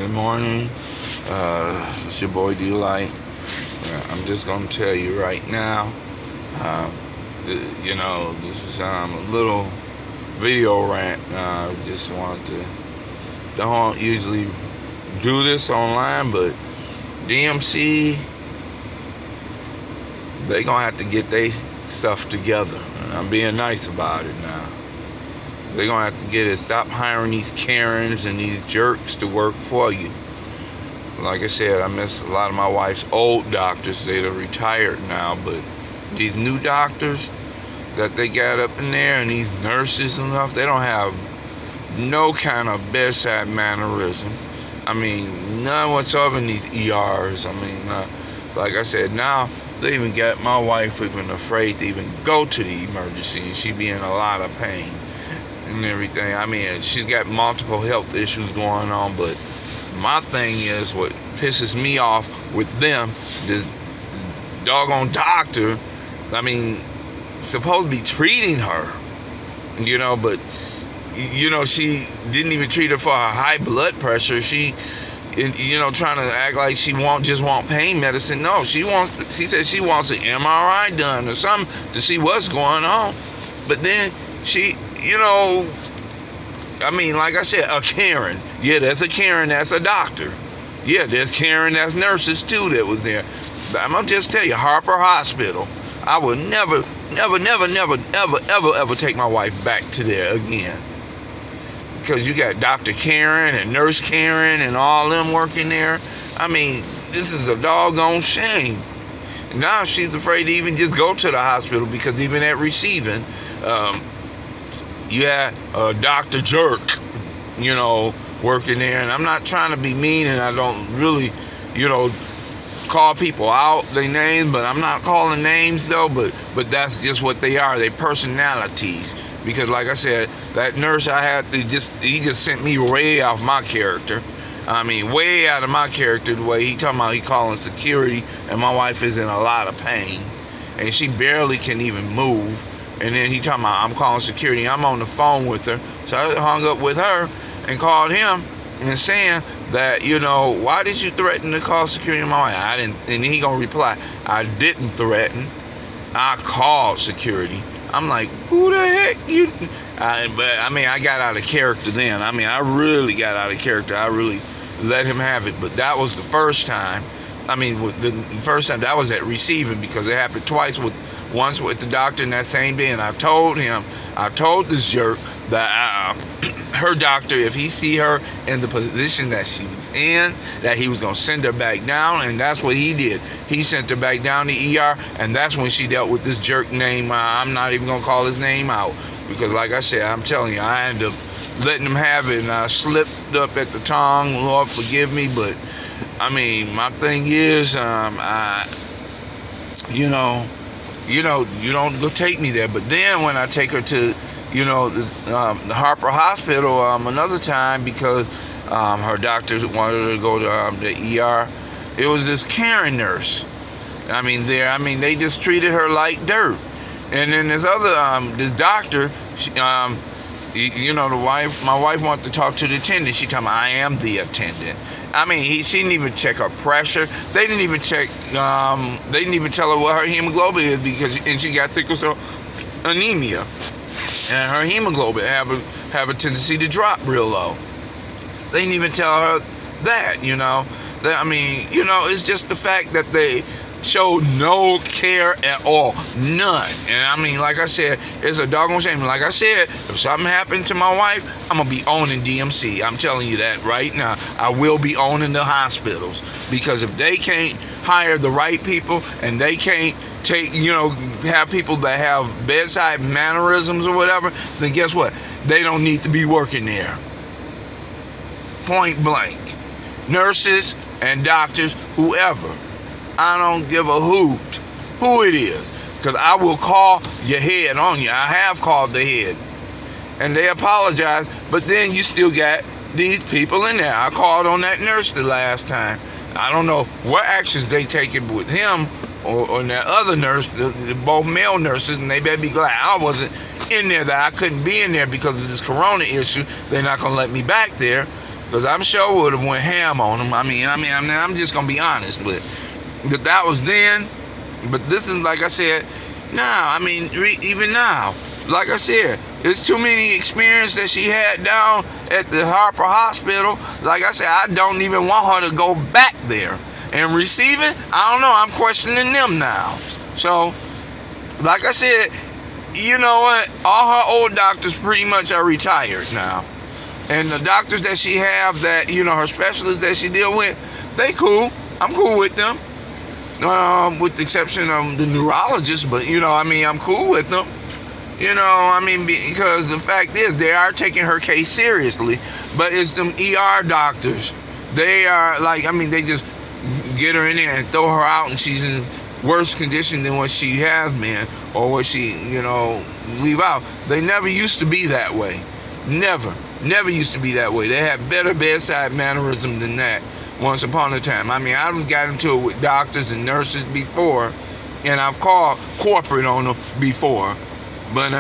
Good morning. It's your boy D-Light. I'm just gonna tell you right now. This is a little video rant. Just want to. Don't usually do this online, but DMC, they gonna have to get their stuff together. And I'm being nice about it now. They're gonna have to get it. Stop hiring these Karens and these jerks to work for you. Like I said, I miss a lot of my wife's old doctors. They're retired now, but these new doctors that they got up in there and these nurses and stuff, they don't have no kind of bedside mannerism. I mean, none whatsoever in these ERs. I mean, like I said, now they even got my wife even afraid to even go to the emergency, and she be in a lot of pain and everything. I mean, she's got multiple health issues going on, but my thing is, what pisses me off with them, this doggone doctor, I mean, supposed to be treating her, but she didn't even treat her for her high blood pressure. She, trying to act like she just want pain medicine. No, she said she wants an MRI done or something to see what's going on. But then she, like I said, a Karen. Yeah, there's a Karen that's a doctor. Yeah, there's Karen that's nurses too that was there. But I'm gonna just tell you, Harper Hospital, I would never, ever take my wife back to there again. Because you got Dr. Karen and Nurse Karen and all them working there. I mean, this is a doggone shame. Now she's afraid to even just go to the hospital, because even at receiving, you had Dr. Jerk, working there. And I'm not trying to be mean, and I don't really, call people out their names, but I'm not calling names though, but that's just what they are. They personalities. Because like I said, that nurse I had, he just sent me way off my character. I mean, way out of my character, the way he talking about he calling security, and my wife is in a lot of pain, and she barely can even move. And then he talking about, I'm calling security. I'm on the phone with her. So I hung up with her and called him and saying that, why did you threaten to call security on my wife? I didn't. And he gonna reply, I didn't threaten. I called security. I'm like, who the heck you? I got out of character then. I really got out of character. I really let him have it. But that was the first time. The first time that was at receiving, because it happened twice, once with the doctor in that same day. And I told this jerk that her doctor, if he see her in the position that she was in, that he was going to send her back down. And that's what he did. He sent her back down to ER, and that's when she dealt with this jerk name. I'm not even going to call his name out, because like I said, I'm telling you, I ended up letting him have it, and I slipped up at the tongue. Lord forgive me. But my thing is, you don't go take me there. But then when I take her to the Harper Hospital another time, because her doctors wanted her to go to the ER, it was this Karen nurse. They just treated her like dirt. And then this other this doctor, my wife wanted to talk to the attendant. She told me, I am the attendant. She didn't even check her pressure. They didn't even check. They didn't even tell her what her hemoglobin is, and she got sickle cell anemia, and her hemoglobin have a tendency to drop real low. They didn't even tell her that. It's just the fact that they showed no care at all, none. And like I said, it's a doggone shame. Like I said, if something happened to my wife, I'm gonna be owning DMC. I'm telling you that right now. I will be owning the hospitals, because if they can't hire the right people, and they can't have people that have bedside mannerisms or whatever, then guess what? They don't need to be working there. Point blank. Nurses and doctors, whoever. I don't give a hoot who it is, because I will call your head on you. I have called the head, and they apologize, but then you still got these people in there. I called on that nurse the last time. I don't know what actions they taken with him or that other nurse, both male nurses, and they better be glad I wasn't in there, that I couldn't be in there because of this corona issue. They're not going to let me back there. because I'm sure would have went ham on them. I'm just gonna be honest, but that was then. But this is, like I said, now. I mean, even now, like I said, there's too many experience that she had down at the Harper Hospital. Like I said, I don't even want her to go back there and receive it. I don't know. I'm questioning them now. So, like I said, you know what? All her old doctors pretty much are retired now. And the doctors that she have, that, you know, her specialists that she deal with, they cool. I'm cool with them. With the exception of the neurologist, but, you know, I mean, I'm cool with them. You know, I mean, because the fact is, they are taking her case seriously. But it's them ER doctors. They are like, I mean, they just get her in there and throw her out, and she's in worse condition than what she has been, or what she, you know, leave out. They never used to be that way. Never used to be that way. They had better bedside mannerism than that once upon a time. I mean, I've got into it with doctors and nurses before, and I've called corporate on them before. But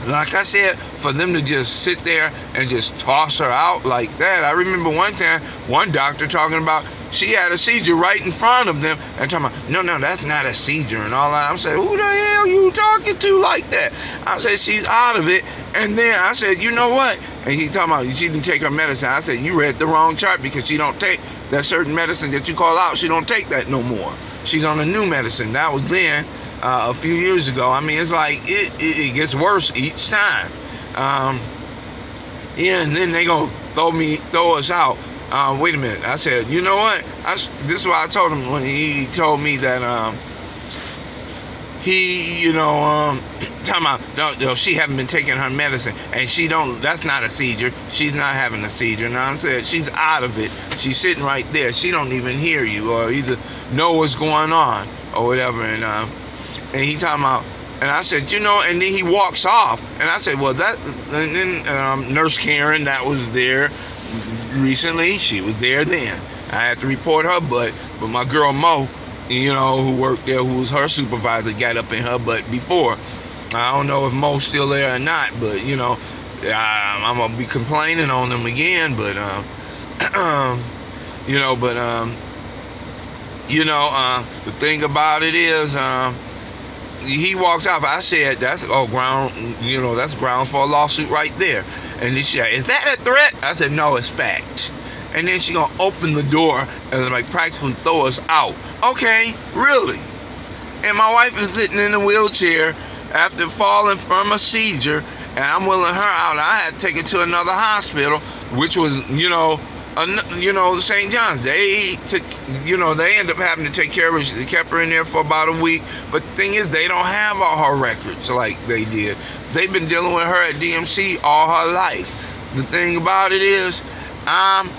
like I said, for them to just sit there and just toss her out like that. I remember one time, one doctor talking about she had a seizure right in front of them, and talking about, no, that's not a seizure and all that. I'm saying, who the hell you talking to like that? I said, she's out of it. And then I said, you know what? And he talking about she didn't take her medicine. I said, you read the wrong chart, because she don't take that certain medicine that you call out. She don't take that no more. She's on a new medicine. That was then. A few years ago. I mean, it's like it gets worse each time. Yeah, and then they gonna throw us out. Wait a minute. I said, you know what? This is what I told him when he told me that he, you know, talking about, no, she haven't been taking her medicine, and she don't. That's not a seizure. She's not having a seizure. And I said, she's out of it. She's sitting right there. She don't even hear you, or either know what's going on or whatever. And he talking about, and I said, you know, and then he walks off. And I said, well, and then Nurse Karen, that was there recently, she was there then. I had to report her butt, but my girl Mo, you know, who worked there, who was her supervisor, got up in her butt before. I don't know if Mo's still there or not, but, you know, I'm going to be complaining on them again, but, you know, the thing about it is, he walks off. I said, that's that's grounds for a lawsuit right there. And then she said, is that a threat? I said, no, it's fact. And then she gonna open the door and like practically throw us out. Okay, really? And my wife is sitting in a wheelchair after falling from a seizure, and I'm wheeling her out. I had to take her to another hospital, which was, the St. John's. They ended up having to take care of her. They kept her in there for about a week. But the thing is, they don't have all her records like they did. They've been dealing with her at DMC all her life. The thing about it is, I'm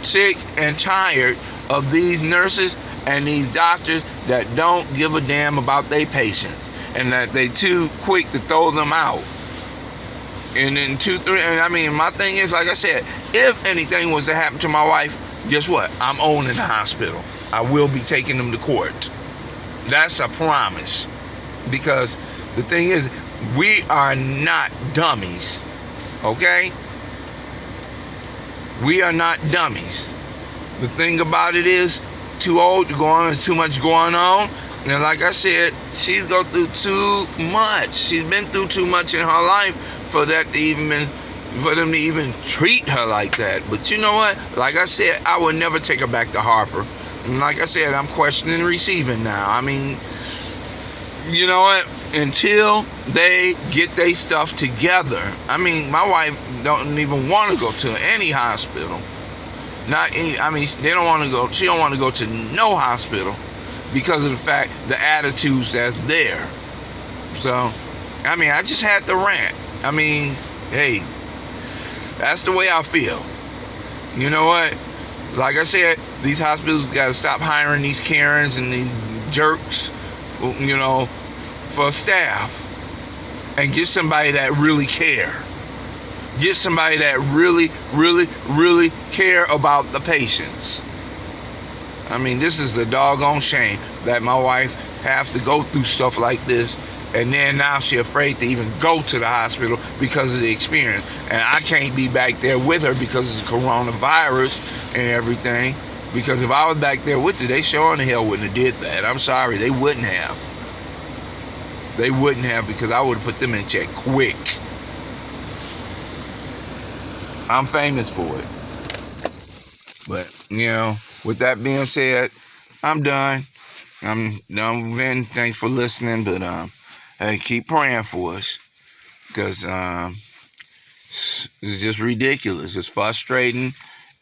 sick and tired of these nurses and these doctors that don't give a damn about their patients, and that they too quick to throw them out. And then my thing is, like I said, if anything was to happen to my wife, guess what? I'm owning the hospital. I will be taking them to court. That's a promise. Because the thing is, we are not dummies. Okay? We are not dummies. The thing about it is, too old to go on, there's too much going on. And like I said, she's gone through too much. She's been through too much in her life for them to even treat her like that. But you know what? Like I said, I would never take her back to Harper. And like I said, I'm questioning receiving now. I mean, you know what? Until they get their stuff together. I mean, my wife don't even want to go to any hospital. They don't want to go. She don't want to go to no hospital because of the fact, the attitudes that's there. So, I mean, I just had to rant. I mean, hey, that's the way I feel. You know what? Like I said, these hospitals got to stop hiring these Karens and these jerks, you know, for staff, and get somebody that really care. Get somebody that really, really, really care about the patients. I mean, this is a doggone shame that my wife have to go through stuff like this, And then now she's afraid to even go to the hospital because of the experience. And I can't be back there with her because of the coronavirus and everything. Because if I was back there with her, they sure in the hell wouldn't have did that. I'm sorry, they wouldn't have. They wouldn't have, because I would have put them in check quick. I'm famous for it. But, with that being said, I'm done. I'm done. Thanks for listening, but hey, keep praying for us, because it's just ridiculous. It's frustrating.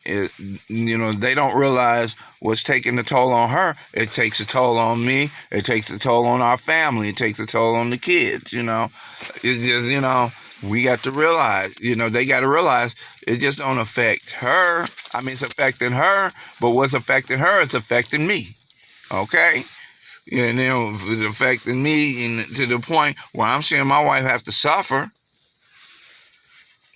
They don't realize what's taking the toll on her. It takes a toll on me. It takes a toll on our family. It takes a toll on the kids. It's just, we got to realize, they got to realize it just don't affect her. I mean, it's affecting her, but what's affecting her is affecting me. Okay? It's affecting me to the point where I'm seeing my wife have to suffer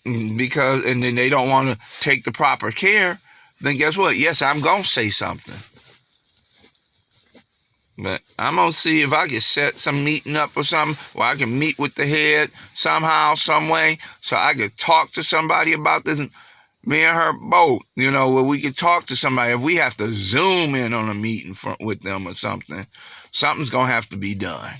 and then they don't want to take the proper care. Then guess what? Yes, I'm going to say something. But I'm going to see if I can set some meeting up or something where I can meet with the head somehow, some way, so I could talk to somebody about this. Me and her both, where we could talk to somebody. If we have to Zoom in on a meeting with them or something, something's going to have to be done.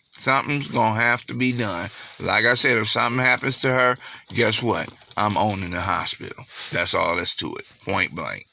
Something's going to have to be done. Like I said, if something happens to her, guess what? I'm owning the hospital. That's all that's to it. Point blank.